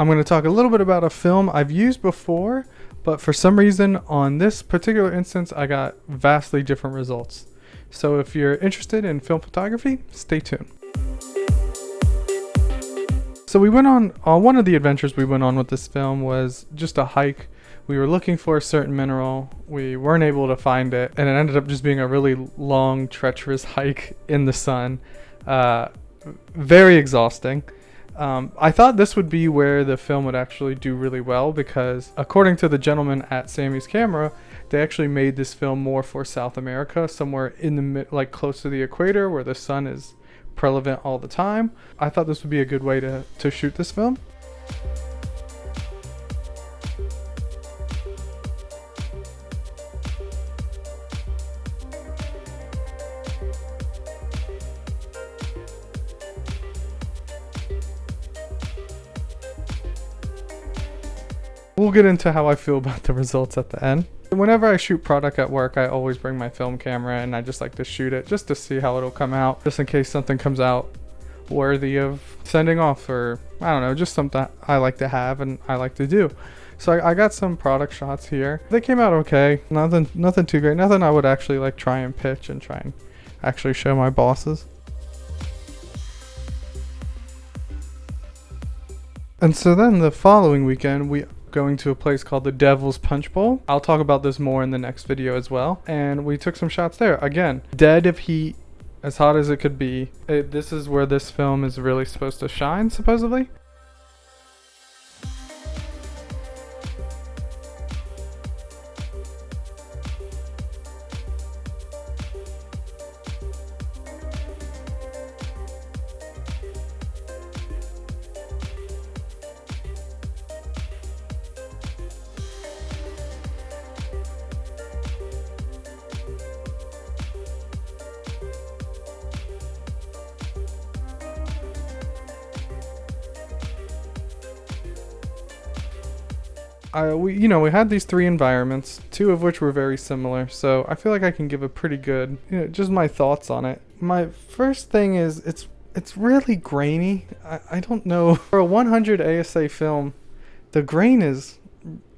I'm going to talk a little bit about a film I've used before, but for some reason on this particular instance, I got vastly different results. So if you're interested in film photography, stay tuned. So we went on one of the adventures we went on with this film was just a hike. We were looking for a certain mineral. We weren't able to find it, and it ended up just being a really long, treacherous hike in the sun. Very exhausting. I thought this would be where the film would actually do really well because according to the gentleman at Sammy's Camera, they actually made this film more for South America, somewhere in the like close to the equator where the sun is prevalent all the time. I thought this would be a good way to shoot this film. We'll get into how I feel about the results at the end. Whenever I shoot product at work, I always bring my film camera and I just like to shoot it just to see how it'll come out, just in case something comes out worthy of sending off, or I don't know, just something I like to have and I like to do. So I got some product shots here. They came out okay. Nothing too great. Nothing I would actually like try and pitch and try and actually show my bosses. And so then the following weekend, we going to a place called the Devil's Punch Bowl. I'll talk about this more in the next video as well. And we took some shots there. Again, dead of heat, as hot as it could be. This is where this film is really supposed to shine, supposedly. We had these three environments, two of which were very similar, so I feel like I can give a pretty good, just my thoughts on it. My first thing is it's really grainy. I don't know. For a 100 ASA film, the grain is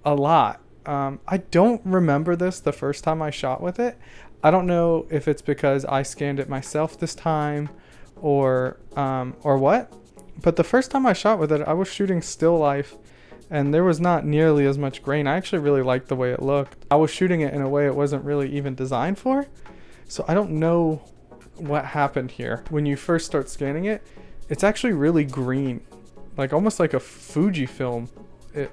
a lot. I don't remember this the first time I shot with it. I don't know if it's because I scanned it myself this time or what, but the first time I shot with it, I was shooting still life. And there was not nearly as much grain. I actually really liked the way it looked. I was shooting it in a way it wasn't really even designed for. So I don't know what happened here. When you first start scanning it, it's actually really green. Like almost like a Fujifilm.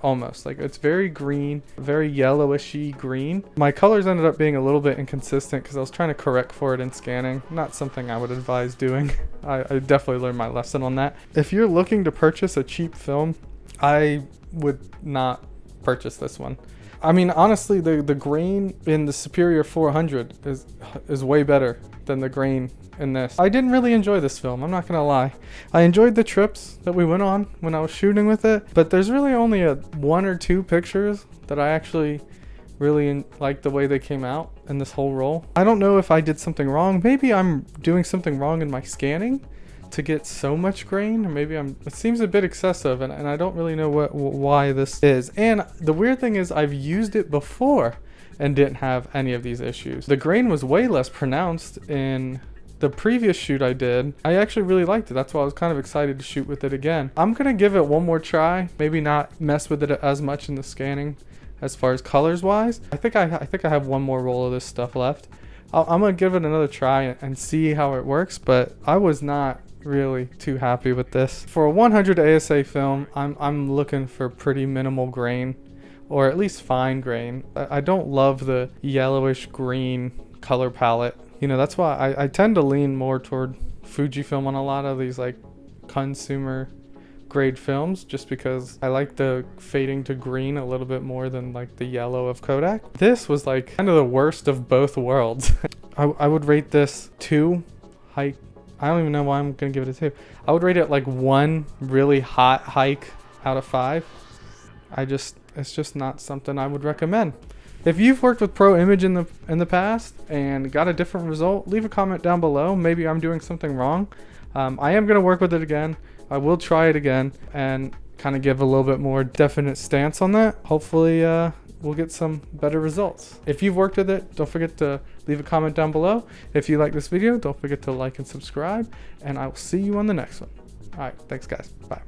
Almost. Like it's very green, very yellowishy green. My colors ended up being a little bit inconsistent because I was trying to correct for it in scanning. Not something I would advise doing. I definitely learned my lesson on that. If you're looking to purchase a cheap film, I would not purchase this one. I mean, honestly, the grain in the Superior 400 is way better than the grain in this. I didn't really enjoy this film, I'm not gonna lie. I enjoyed the trips that we went on when I was shooting with it, but there's really only one or two pictures that I actually really liked the way they came out in this whole roll. I don't know if I did something wrong. Maybe I'm doing something wrong in my scanning to get so much grain, or maybe it seems a bit excessive, and I don't really know why this is. And the weird thing is I've used it before and didn't have any of these issues. The grain was way less pronounced in the previous shoot I did. I actually really liked it. That's why I was kind of excited to shoot with it again. I'm gonna give it one more try, maybe not mess with it as much in the scanning as far as colors wise. I think I have one more roll of this stuff left. I'm gonna give it another try and see how it works, but I was not really too happy with this. For a 100 ASA film, I'm looking for pretty minimal grain, or at least fine grain. I don't love the yellowish green color palette. That's why I tend to lean more toward Fujifilm on a lot of these like consumer grade films, just because I like the fading to green a little bit more than like the yellow of Kodak. This was like kind of the worst of both worlds. I would rate this 2 hike. I don't even know why I'm gonna give it a 2. I would rate it like 1 really hot hike out of 5. It's just not something I would recommend. If you've worked with Pro Image in the past and got a different result, leave a comment down below. Maybe I'm doing something wrong. I am gonna work with it again. I will try it again, and kind of give a little bit more definite stance on that. Hopefully we'll get some better results. If you've worked with it, don't forget to leave a comment down below. If you like this video, don't forget to like and subscribe, and I will see you on the next one. All right, thanks guys. Bye.